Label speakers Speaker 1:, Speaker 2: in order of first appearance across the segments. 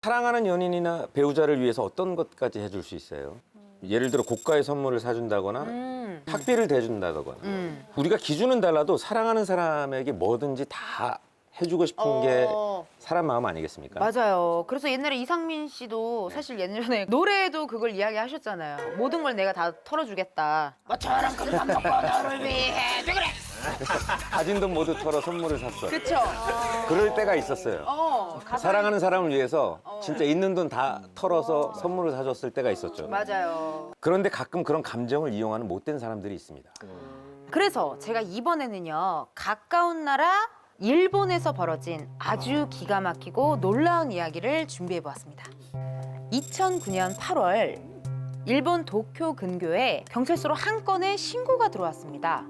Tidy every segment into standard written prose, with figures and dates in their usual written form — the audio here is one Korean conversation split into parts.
Speaker 1: 사랑하는 연인이나 배우자를 위해서 어떤 것까지 해줄 수 있어요? 예를 들어 고가의 선물을 사준다거나 학비를 대준다거나 우리가 기준은 달라도 사랑하는 사람에게 뭐든지 다 해주고 싶은 게 사람 마음 아니겠습니까?
Speaker 2: 맞아요. 그래서 옛날에 이상민 씨도 사실 예전에 노래에도 그걸 이야기하셨잖아요. 모든 걸 내가 다 털어주겠다. 뭐처럼 큰맘 먹고 너를 위해 왜 그래?
Speaker 1: 가진 돈 모두 털어 선물을 샀어요.
Speaker 2: 그쵸?
Speaker 1: 그럴 때가 있었어요. 사랑하는 사람을 위해서 진짜 있는 돈 다 털어서 선물을 사줬을 때가 있었죠.
Speaker 2: 맞아요.
Speaker 1: 그런데 가끔 그런 감정을 이용하는 못된 사람들이 있습니다.
Speaker 2: 그래서 제가 이번에는요. 가까운 나라 일본에서 벌어진 아주 기가 막히고 놀라운 이야기를 준비해보았습니다. 2009년 8월 일본 도쿄 근교에 경찰서로 한 건의 신고가 들어왔습니다.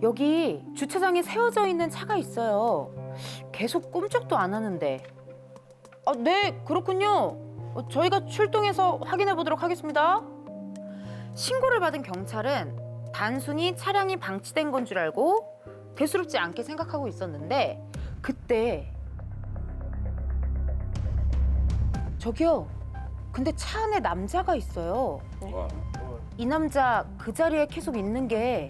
Speaker 2: 여기 주차장에 세워져 있는 차가 있어요. 계속 꼼짝도 안 하는데. 네, 그렇군요. 저희가 출동해서 확인해 보도록 하겠습니다. 신고를 받은 경찰은 단순히 차량이 방치된 건 줄 알고 대수롭지 않게 생각하고 있었는데 그때 저기요, 근데 차 안에 남자가 있어요. 이 남자 그 자리에 계속 있는 게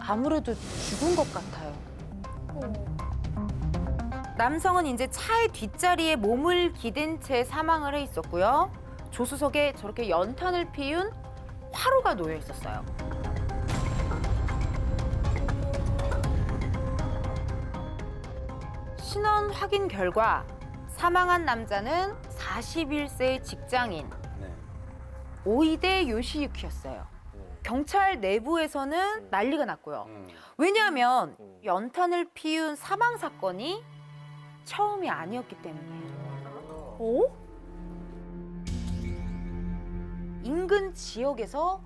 Speaker 2: 아무래도 죽은 것 같아요. 남성은 이제 차의 뒷자리에 몸을 기댄 채 사망을 해 있었고요. 조수석에 저렇게 연탄을 피운 화로가 놓여 있었어요. 신원 확인 결과 사망한 남자는 41세 직장인 오이데 요시유키였어요. 경찰 내부에서는 난리가 났고요. 왜냐하면 연탄을 피운 사망 사건이 처음이 아니었기 때문이에요. 인근 지역에서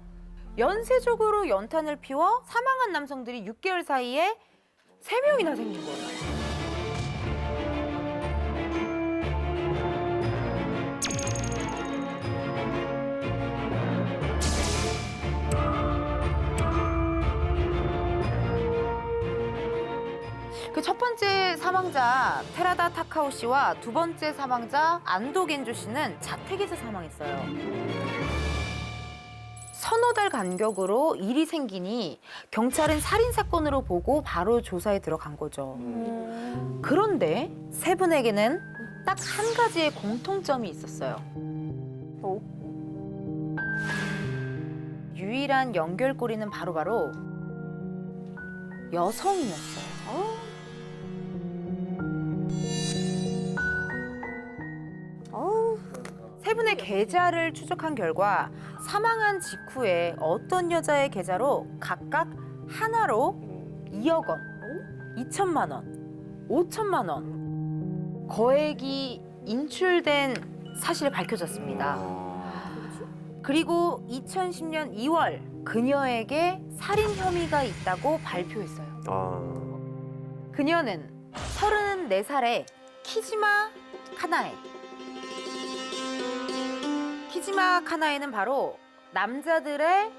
Speaker 2: 연쇄적으로 연탄을 피워 사망한 남성들이 6개월 사이에 3명이나 생긴 거예요. 그 첫 번째 사망자 테라다 타카오 씨와 두 번째 사망자 안도 겐조 씨는 자택에서 사망했어요. 서너 달 간격으로 일이 생기니 경찰은 살인 사건으로 보고 바로 조사에 들어간 거죠. 그런데 세 분에게는 딱 한 가지의 공통점이 있었어요. 유일한 연결고리는 바로 여성이었어요. 세 분의 계좌를 추적한 결과 사망한 직후에 어떤 여자의 계좌로 각각 하나로 2억 원, 2천만 원, 5천만 원 거액이 인출된 사실이 밝혀졌습니다. 그리고 2010년 2월 그녀에게 살인 혐의가 있다고 발표했어요. 그녀는 34살의 키지마 카나에. 키지마 카나에는 바로 남자들의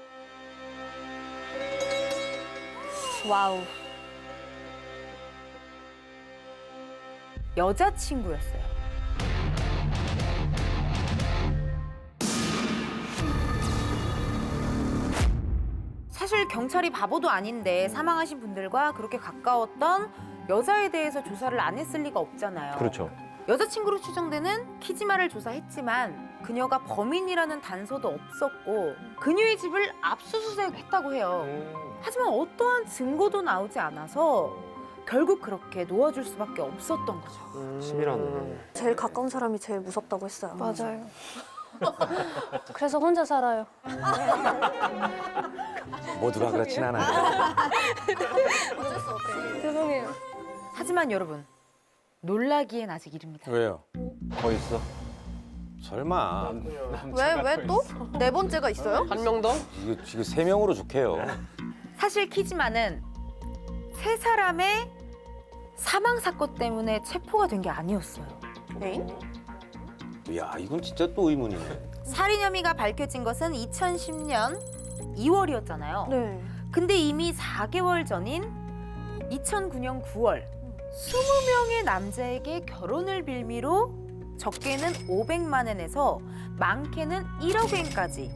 Speaker 2: 여자친구였어요. 사실 경찰이 바보도 아닌데 사망하신 분들과 그렇게 가까웠던 여자에 대해서 조사를 안 했을 리가 없잖아요.
Speaker 3: 그렇죠.
Speaker 2: 여자친구로 추정되는 키지마를 조사했지만 그녀가 범인이라는 단서도 없었고 그녀의 집을 압수수색했다고 해요. 하지만 어떠한 증거도 나오지 않아서 결국 그렇게 놓아줄 수밖에 없었던 거죠.
Speaker 3: 치밀하네.
Speaker 4: 제일 가까운 사람이 제일 무섭다고 했어요.
Speaker 5: 맞아요. 그래서 혼자 살아요.
Speaker 1: 모두가 그렇진 않아요.
Speaker 5: 죄송해요.
Speaker 2: 하지만 여러분, 놀라기엔 아직 이릅니다.
Speaker 1: 왜요?
Speaker 3: 더 있어?
Speaker 1: 설마
Speaker 4: 왜 또? 네 번째가 있어요?
Speaker 3: 한 명 더?
Speaker 1: 이거 지금 3명으로 좋게요.
Speaker 2: 사실 키지마는 세 사람의 사망 사건 때문에 체포가 된 게 아니었어요.
Speaker 1: 야, 이건 진짜 또 의문이네.
Speaker 2: 살인 혐의가 밝혀진 것은 2010년 2월이었잖아요.
Speaker 4: 네.
Speaker 2: 근데 이미 4개월 전인 2009년 9월 20명의 남자에게 결혼을 빌미로 적게는 500만 원에서 많게는 1억 원까지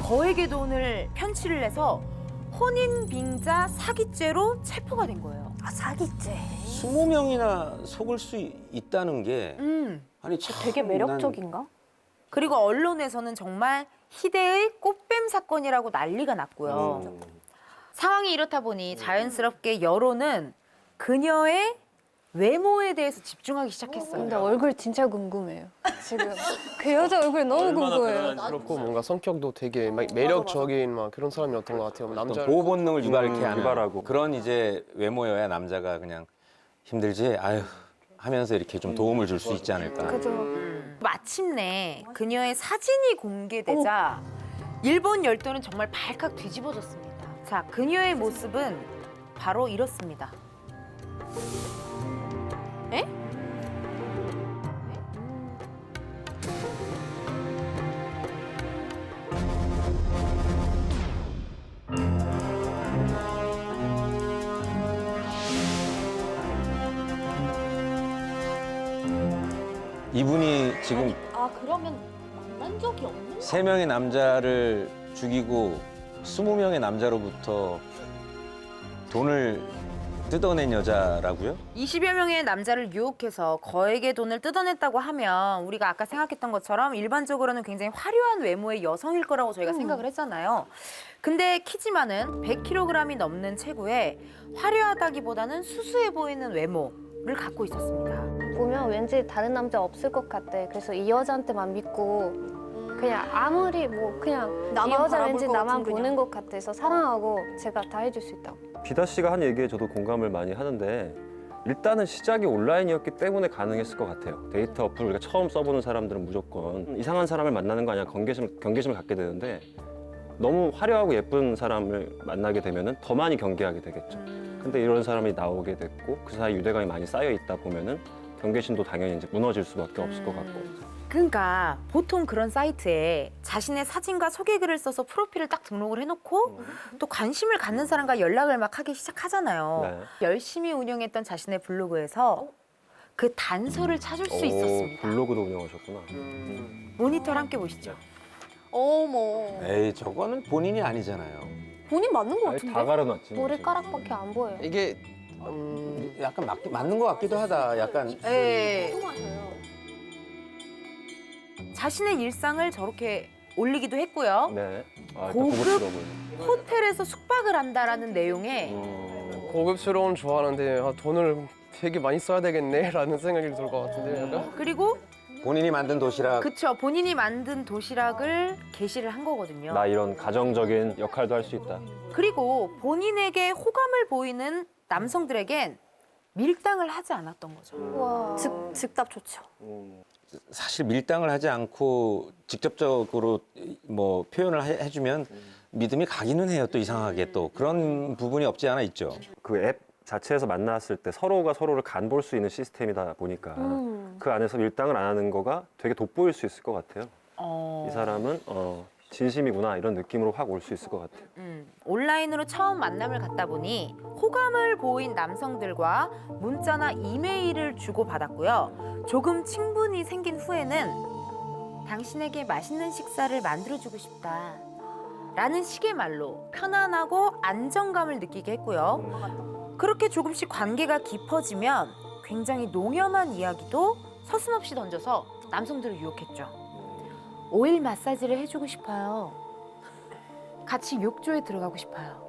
Speaker 2: 거액의 돈을 편취를 해서 혼인 빙자 사기죄로 체포가 된 거예요.
Speaker 4: 아, 사기죄.
Speaker 1: 20명이나 속을 수 있다는 게 아니 참
Speaker 4: 되게
Speaker 1: 난
Speaker 4: 매력적인가?
Speaker 2: 그리고 언론에서는 정말 희대의 꽃뱀 사건이라고 난리가 났고요. 상황이 이렇다 보니 자연스럽게 여론은 그녀의 외모에 대해서 집중하기 시작했어요.
Speaker 5: 근데 얼굴 진짜 궁금해요. 지금 그 여자 얼굴 너무 궁금해요.
Speaker 3: 그렇고 뭔가 성격도 되게 막 매력적인 막 그런 사람이었던 것 같아요. 남자
Speaker 1: 보호 본능을 유발케 하는
Speaker 6: 유발하고.
Speaker 1: 그런 이제 외모여야 남자가 그냥 힘들지 아유 하면서 이렇게 좀 도움을 줄 수 있지 않을까.
Speaker 4: 그죠.
Speaker 2: 마침내 그녀의 사진이 공개되자 일본 열도는 정말 발칵 뒤집어졌습니다. 자, 그녀의 모습은 바로 이렇습니다.
Speaker 4: 에?
Speaker 1: 이분이 지금
Speaker 4: 아, 그러면 만난 적이 없는
Speaker 1: 3명의 남자를 죽이고 20명의 남자로부터 돈을 뜯어낸 여자라고요?
Speaker 2: 20여 명의 남자를 유혹해서 거액의 돈을 뜯어냈다고 하면 우리가 아까 생각했던 것처럼 일반적으로는 굉장히 화려한 외모의 여성일 거라고 저희가 생각을 했잖아요. 근데 키지만은 100kg이 넘는 체구에 화려하다기보다는 수수해 보이는 외모를 갖고 있었습니다.
Speaker 5: 보면 왠지 다른 남자 없을 것 같아. 그래서 이 여자한테만 믿고 그냥 아무리 뭐 그냥 이
Speaker 4: 나만
Speaker 5: 여자
Speaker 4: 바라볼
Speaker 5: 왠지
Speaker 4: 것
Speaker 5: 나만
Speaker 4: 같은
Speaker 5: 보는 것 같아서 사랑하고 제가 다 해줄 수 있다고.
Speaker 6: 비다 씨가 한 얘기에 저도 공감을 많이 하는데 일단은 시작이 온라인이었기 때문에 가능했을 것 같아요. 데이트 어플을 우리가 처음 써보는 사람들은 무조건 이상한 사람을 만나는 거 아니야 경계심을 갖게 되는데 너무 화려하고 예쁜 사람을 만나게 되면은 더 많이 경계하게 되겠죠. 근데 이런 사람이 나오게 됐고 그 사이 유대감이 많이 쌓여 있다 보면은 경계심도 당연히 이제 무너질 수밖에 없을 것 같고.
Speaker 2: 그러니까 보통 그런 사이트에 자신의 사진과 소개글을 써서 프로필을 딱 등록을 해놓고 또 관심을 갖는 사람과 연락을 막 하기 시작하잖아요.
Speaker 6: 네.
Speaker 2: 열심히 운영했던 자신의 블로그에서 그 단서를 찾을 수 있었습니다.
Speaker 6: 블로그도 운영하셨구나.
Speaker 2: 모니터를 함께 보시죠.
Speaker 4: 어머.
Speaker 1: 에이 저거는 본인이 아니잖아요.
Speaker 4: 본인 맞는 것
Speaker 6: 아예
Speaker 4: 같은데?
Speaker 6: 다 가려놨지.
Speaker 5: 머리카락밖에 안 보여요.
Speaker 3: 이게
Speaker 1: 약간 맞는 것 같기도 하다. 약간
Speaker 2: 예. 자신의 일상을 저렇게 올리기도 했고요.
Speaker 6: 네. 아,
Speaker 2: 고급?
Speaker 6: 고급스러워.
Speaker 2: 호텔에서 숙박을 한다라는 내용의
Speaker 3: 고급스러운 좋아하는데 아, 돈을 되게 많이 써야 되겠네라는 생각이 들 것 같은데 약간
Speaker 2: 그리고
Speaker 1: 본인이 만든 도시락
Speaker 2: 그쵸 본인이 만든 도시락을 게시를 한 거거든요.
Speaker 6: 나 이런 가정적인 역할도 할 수 있다.
Speaker 2: 그리고 본인에게 호감을 보이는 남성들에겐 밀당을 하지 않았던 거죠.
Speaker 5: 와.
Speaker 4: 즉답 좋죠.
Speaker 1: 사실 밀당을 하지 않고 직접적으로 뭐 표현을 해주면 믿음이 가기는 해요. 또 이상하게 또 그런 부분이 없지 않아 있죠.
Speaker 6: 그 앱 자체에서 만났을 때 서로가 서로를 간볼 수 있는 시스템이다 보니까 그 안에서 밀당을 안 하는 거가 되게 돋보일 수 있을 것 같아요. 이 사람은 진심이구나 이런 느낌으로 확 올 수 있을 것 같아요.
Speaker 2: 온라인으로 처음 만남을 갖다 보니 호감을 보인 남성들과 문자나 이메일을 주고받았고요. 조금 친분이 생긴 후에는 당신에게 맛있는 식사를 만들어주고 싶다 라는 식의 말로 편안하고 안정감을 느끼게 했고요. 그렇게 조금씩 관계가 깊어지면 굉장히 농염한 이야기도 서슴없이 던져서 남성들을 유혹했죠. 오일 마사지를 해주고 싶어요. 같이 욕조에 들어가고 싶어요.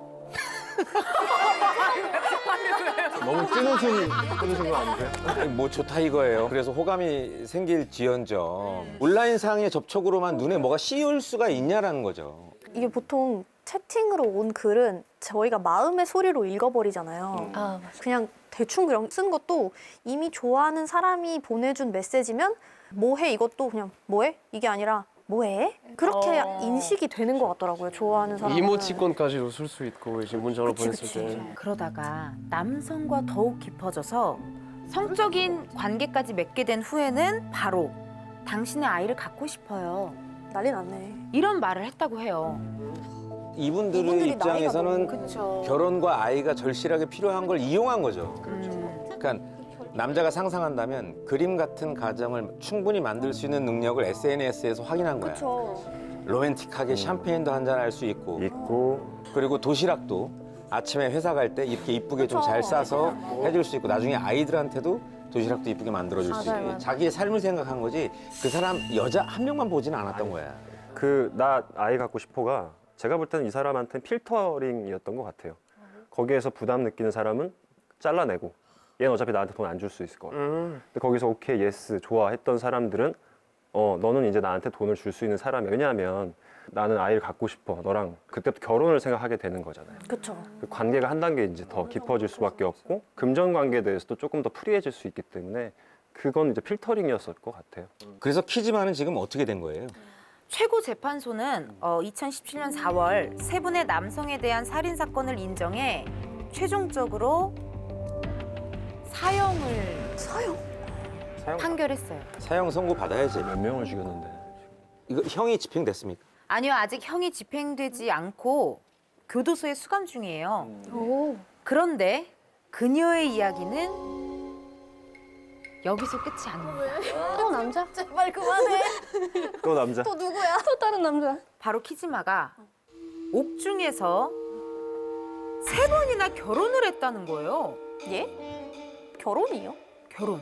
Speaker 6: 너무 찐웃음 끊으신 거 아니세요?
Speaker 1: 아니, 뭐 좋다 이거예요. 그래서 호감이 생길지언정 온라인상의 접촉으로만 눈에 뭐가 씌울 수가 있냐라는 거죠.
Speaker 4: 이게 보통 채팅으로 온 글은 저희가 마음의 소리로 읽어버리잖아요.
Speaker 5: 아, 맞아.
Speaker 4: 그냥 대충 그냥 쓴 것도 이미 좋아하는 사람이 보내준 메시지면 뭐해 이것도 그냥 뭐해? 이게 아니라 뭐해? 그렇게 인식이 되는 것 같더라고요. 좋아하는 사람은.
Speaker 3: 이모티콘까지도 쓸 수 있고 이제 문자로
Speaker 4: 그치,
Speaker 3: 보냈을
Speaker 4: 그치.
Speaker 3: 때
Speaker 2: 그러다가 남성과 더욱 깊어져서 성적인 관계까지 맺게 된 후에는 바로 당신의 아이를 갖고 싶어요.
Speaker 4: 난리 났네.
Speaker 2: 이런 말을 했다고 해요.
Speaker 1: 이분들의
Speaker 4: 이분들이
Speaker 1: 입장에서는
Speaker 4: 나이가
Speaker 2: 그렇죠.
Speaker 1: 결혼과 아이가 절실하게 필요한 걸 이용한 거죠. 그러니까 남자가 상상한다면 그림 같은 가정을 충분히 만들 수 있는 능력을 SNS에서 확인한 거야.
Speaker 4: 그렇죠.
Speaker 1: 로맨틱하게 샴페인도 한잔 할 수 있고, 그리고 도시락도 아침에 회사 갈 때 이렇게 이쁘게 좀 잘 싸서 해줄 수 있고, 나중에 아이들한테도 도시락도 이쁘게 만들어줄 수
Speaker 5: 맞아요,
Speaker 1: 있게
Speaker 5: 맞아요.
Speaker 1: 자기의 삶을 생각한 거지 그 사람 여자 한 명만 보지는 않았던 거야.
Speaker 6: 그 나 아이 갖고 싶어가 제가 볼 때는 이 사람한테는 필터링이었던 것 같아요. 거기에서 부담 느끼는 사람은 잘라내고 얘는 어차피 나한테 돈 안 줄 수 있을 거야. 근데 거기서 오케이, 예스, 좋아 했던 사람들은 너는 이제 나한테 돈을 줄 수 있는 사람이야. 왜냐하면 나는 아이를 갖고 싶어. 너랑 그때부터 결혼을 생각하게 되는 거잖아요.
Speaker 4: 그렇죠.
Speaker 6: 그 관계가 한 단계 이제 더 깊어질 수밖에 없고 금전 관계에 대해서도 조금 더 프리해질 수 있기 때문에 그건 이제 필터링이었을 것 같아요.
Speaker 1: 그래서 키즈만은 지금 어떻게 된 거예요?
Speaker 2: 최고재판소는 2017년 4월 세 분의 남성에 대한 살인 사건을 인정해 최종적으로 사형을 판결했어요.
Speaker 1: 사형 선고 받아야지.
Speaker 6: 몇 명을 죽였는데.
Speaker 1: 이거 형이 집행됐습니까?
Speaker 2: 아니요, 아직 형이 집행되지 않고 교도소에 수감 중이에요.
Speaker 5: 오.
Speaker 2: 그런데 그녀의 이야기는 여기서 끝이 아닙니다.
Speaker 5: 또 남자?
Speaker 4: 제발 그만해.
Speaker 6: 또 남자.
Speaker 4: 또 누구야?
Speaker 5: 또 다른 남자?
Speaker 2: 바로 키즈마가 옥중에서 3번이나 결혼을 했다는 거예요.
Speaker 4: 예? 결혼이요?
Speaker 2: 결혼.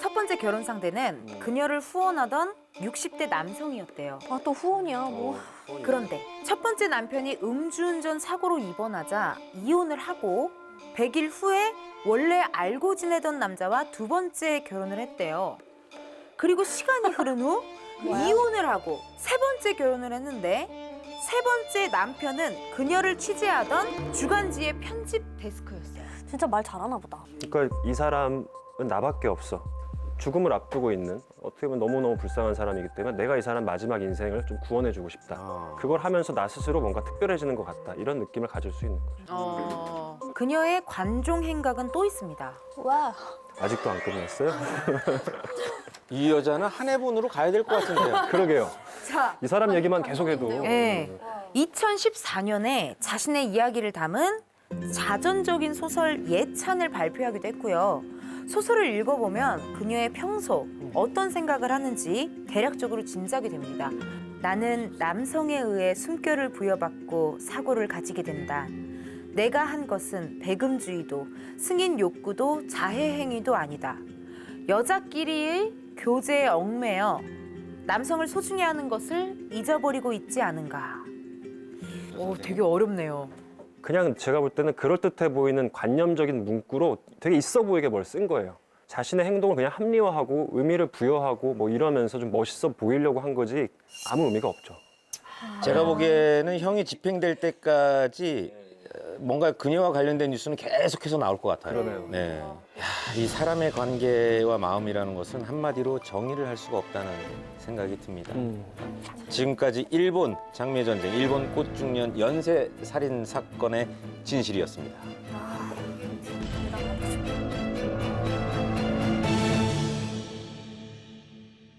Speaker 2: 첫 번째 결혼 상대는 그녀를 후원하던 60대 남성이었대요.
Speaker 4: 아 또 후원이야 뭐.
Speaker 2: 그런데 첫 번째 남편이 음주운전 사고로 입원하자 이혼을 하고 100일 후에 원래 알고 지내던 남자와 두 번째 결혼을 했대요. 그리고 시간이 흐른 후 이혼을 하고 세 번째 결혼을 했는데 세 번째 남편은 그녀를 취재하던 주간지의 편집 데스크였어요.
Speaker 4: 진짜 말 잘하나 보다.
Speaker 6: 그러니까 이 사람은 나밖에 없어. 죽음을 앞두고 있는 어떻게 보면 너무너무 불쌍한 사람이기 때문에 내가 이 사람 마지막 인생을 좀 구원해주고 싶다. 그걸 하면서 나 스스로 뭔가 특별해지는 것 같다. 이런 느낌을 가질 수 있는 거죠.
Speaker 2: 그녀의 관종 행각은 또 있습니다.
Speaker 5: 와.
Speaker 6: 아직도 안 끝났어요?
Speaker 1: 이 여자는 한 해분으로 가야 될 것 같은데요.
Speaker 6: 그러게요.
Speaker 2: 자,
Speaker 6: 이 사람 얘기만 계속해도
Speaker 2: 네. 2014년에 자신의 이야기를 담은 자전적인 소설 예찬을 발표하기도 했고요. 소설을 읽어보면 그녀의 평소 어떤 생각을 하는지 대략적으로 짐작이 됩니다. 나는 남성에 의해 숨결을 부여받고 사고를 가지게 된다. 내가 한 것은 배금주의도 승인 욕구도 자해 행위도 아니다. 여자끼리의 교제에 얽매여 남성을 소중히 하는 것을 잊어버리고 있지 않은가. 오, 되게 어렵네요.
Speaker 6: 그냥 제가 볼 때는 그럴듯해 보이는 관념적인 문구로 되게 있어 보이게 뭘 쓴 거예요. 자신의 행동을 그냥 합리화하고 의미를 부여하고 뭐 이러면서 좀 멋있어 보이려고 한 거지 아무 의미가 없죠.
Speaker 1: 제가 보기에는 형이 집행될 때까지 뭔가 그녀와 관련된 뉴스는 계속해서 나올 것 같아요.
Speaker 6: 그러네요.
Speaker 1: 네. 야, 이 사람의 관계와 마음이라는 것은 한마디로 정의를 할 수가 없다는 생각이 듭니다. 지금까지 일본 장미전쟁, 일본 꽃중년 연쇄 살인 사건의 진실이었습니다.